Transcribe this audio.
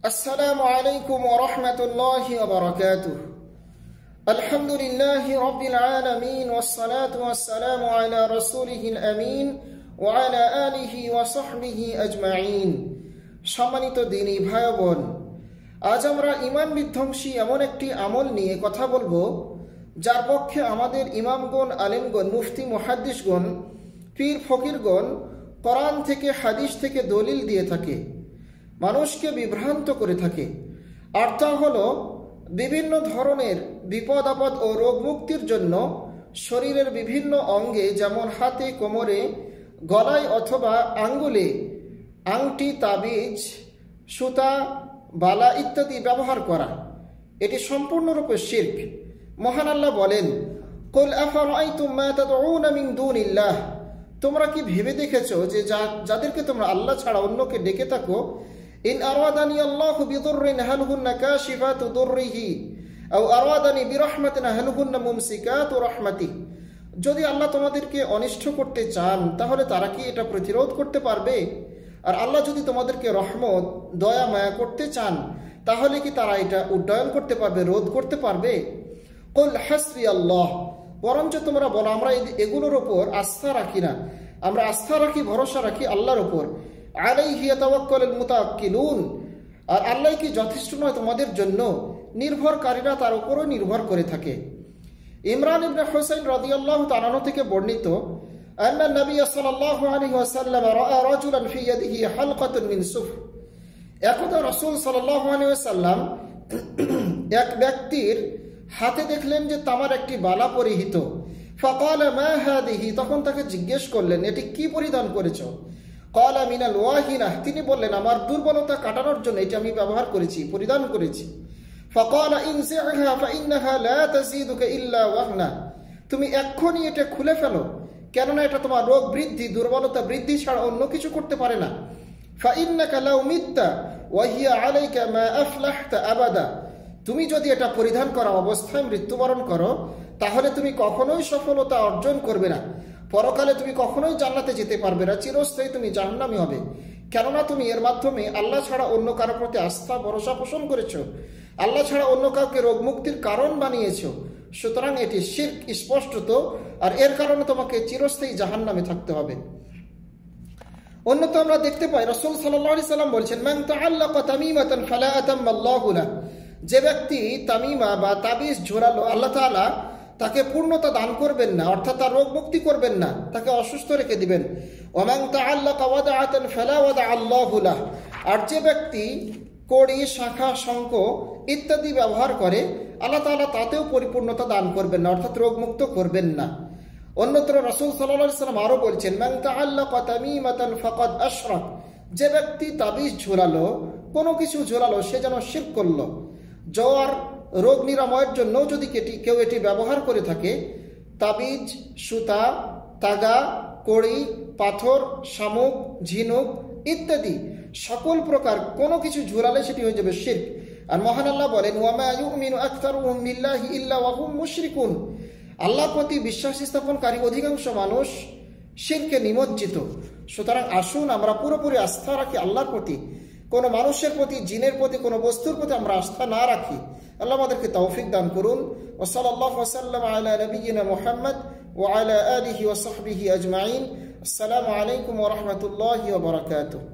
السلام عليكم ورحمة الله وبركاته. الحمد لله رب العالمين والصلاة والسلام على رسوله الأمين وعلى آله وصحبه أجمعين. সম্মানিত দিনী ভাই বোন, আজ আমরা ঈমান বিধ্বংসী এমন একটি আমল নিয়ে কথা বলবো যার পক্ষে আমাদের ইমামগণ, আলেমগণ, মুফতি, মুহাদ্দিসগণ, পীর ফকিরগণ কোরআন থেকে, হাদিস থেকে দলিল দিয়ে থাকে, মানুষকে বিভ্রান্ত করে থাকে। আর তা হলো বিভিন্ন ধরনের বিপদ আপদ ও রোগ মুক্তির জন্য শরীরের বিভিন্ন অঙ্গে, যেমন হাতে, কোমরে, গলায় অথবা আঙ্গুলে আংটি, তাবিজ, সুতা, বালা ইত্যাদি ব্যবহার করা। এটি সম্পূর্ণরূপে শিরক। মহান আল্লাহ বলেন, কুল আফারাআইতুম মা তাদউনা মিন দুনিল্লাহ, তোমরা কি ভেবে দেখেছো যে যাদেরকে তোমরা আল্লাহ ছাড়া অন্যকে ডেকে থাকো, ইন আরাদানি আল্লাহু বিদুররিন হাল হুন্না কাশিফাতু দুররিহি আও আরাদানি বিরহমাতিন হাল হুন্না মুমসিকাতু রাহমাতি, যদি আল্লাহ তোমাদেরকে অনিষ্ট করতে চান তাহলে তারা কি এটা প্রতিরোধ করতে পারবে? আর আল্লাহ যদি তোমাদেরকে রহমত, দয়া, মায়া করতে চান তাহলে কি তারা এটা উড্ডয়ন করতে পারবে, রোধ করতে পারবে? কুল হাসবি আল্লাহ, বরঞ্চ তোমরা বলো আমরা এগুলোর উপর আস্থা রাখি না, আমরা আস্থা রাখি, ভরসা রাখি আল্লাহর উপর। আলাইহি ইয়াতাওয়াক্কালুল মুতাওয়াক্কিলুন, আর আল্লাহ কি যথেষ্ট নয় তোমাদের জন্য? নির্ভরকারীরা তার উপরও নির্ভর করে থাকে। ইমরান ইবনে হুসাইন রাদিয়াল্লাহু তাআলা আনহু থেকে বর্ণিত, আন্না নবী সাল্লাল্লাহু আলাইহি ওয়াসাল্লাম রাআ রাজুলান ফি ইয়াদিহি হালকাতুন মিন সুফ, একদা রাসূল সাল্লাল্লাহু আলাইহি ওয়াসাল্লাম এক ব্যক্তির হাতে দেখলেন যে তামার একটি বালা পরিহিত। ফাকাল মা হাদিহি, তখন তাকে জিজ্ঞেস করলেন এটি কি পরিধান করেছো? ক্বালা মিনাল ওয়াহিনা, তিনি বললেন আমার দুর্বলতা কাটানোর জন্য এটি আমি ব্যবহার করেছি, পরিধান করেছি। ফাকালা ইনজি'হা ফাইন্নাহা লা তাজিদুকা ইল্লা ওয়াহনা, তুমি এক্ষুনি এটা খুলে ফেলো, কেননা এটা তোমার রোগ বৃদ্ধি, দুর্বলতা বৃদ্ধি ছাড়া অন্য কিছু করতে পারে না। ফাইন্নাকা লাউ মিত্তা ওয়া হিয়া আলাইকা মা আফলাহতা আবাদা, তুমি যদি এটা পরিধান করা অবস্থায় মৃত্যুবরণ করো তাহলে তুমি কখনোই সফলতা অর্জন করবে না, পরকালে তুমি কখনোই জান্নাতে যেতে পারবে না, চিরস্থায়ী তুমি জাহান্নামী হবে, কেননা তুমি এর মাধ্যমে আল্লাহ ছাড়া অন্য কারো প্রতি আস্থা, ভরসা পোষণ করেছো, আল্লাহ ছাড়া অন্য কাউকে রোগ মুক্তির কারণ বানিয়েছো। সুতরাং এটি শিরক স্পষ্টত, আর এর কারণে তোমাকে চিরস্থায়ী জাহান্নামে থাকতে হবে। অন্যত আমরা দেখতে পাই রাসূল সাল্লাল্লাহু আলাইহি সাল্লাম বলেছেন, মান তাআল্লাকা তামিমাতান ফালা আতাম্মাল্লাহু লাহু, যে ব্যক্তি তামিমা বা তাবিজ ঝোরালো, আল্লাহ তাআলা তাকে পূর্ণতা দান করবেন না, অর্থাৎ তার রোগ মুক্তি করবেন না, তাকে অসুস্থ রেখে দিবেন। ওয়ামান তাআল্লাকা ওয়াদাআতান ফালা ওয়াদাআল্লাহু লাহু, আর যে ব্যক্তি কড়ি, শাখা, শঙ্খ ইত্যাদি ব্যবহার করে আল্লাহ তাআলা তাতেও পরিপূর্ণতা দান করবেন না, অর্থাৎ রোগ মুক্ত করবেন না। অন্যত্র রাসূল সাল্লাল্লাহু আলাইহি সাল্লাম আরো বলছেন, মান তাআল্লাকা তামিমাতান ফাকাদ আশরাক, যে ব্যক্তি তাবিজ ঝোলালো, কোনো কিছু ঝোলালো, সে যেন শিরক করলো। জ্বর, রোগ নিরাময়ের জন্য যদি কেউ এটি ব্যবহার করে থাকে, তাবিজ, সুতা, তাগা, কড়ি, পাথর, শামুক, ঝিনুক ইত্যাদি সকল প্রকার কোনো কিছু ঝোলালে সেটি হয়ে যাবে শিরক। আর মহান আল্লাহ বলেন, ওয়ামা ইউমিনু আকতারুহুম বিল্লাহি ইল্লা ওয়া হুম মুশরিকুন, আল্লাহর প্রতি বিশ্বাস স্থাপনকারী অধিকাংশ মানুষ শিরকে নিমজ্জিত। সুতরাং আসুন আমরা পুরোপুরি আস্থা রাখি আল্লাহর প্রতি, কোনো মানুষের প্রতি, জিনের প্রতি, কোনো বস্তুর প্রতি আমরা আস্থা না রাখি। আল্লাহ আমাদেরকে তৌফিক দান করুন। ওয়া সাল্লাল্লাহু ওয়া সাল্লামা আলা নবিয়িনা মুহাম্মদ ওয়া আলা আলিহি ওয়া সাহবিহি আজমাইন। আসসালামু আলাইকুম ওয়া রাহমাতুল্লাহি ওয়া বারাকাতুহু।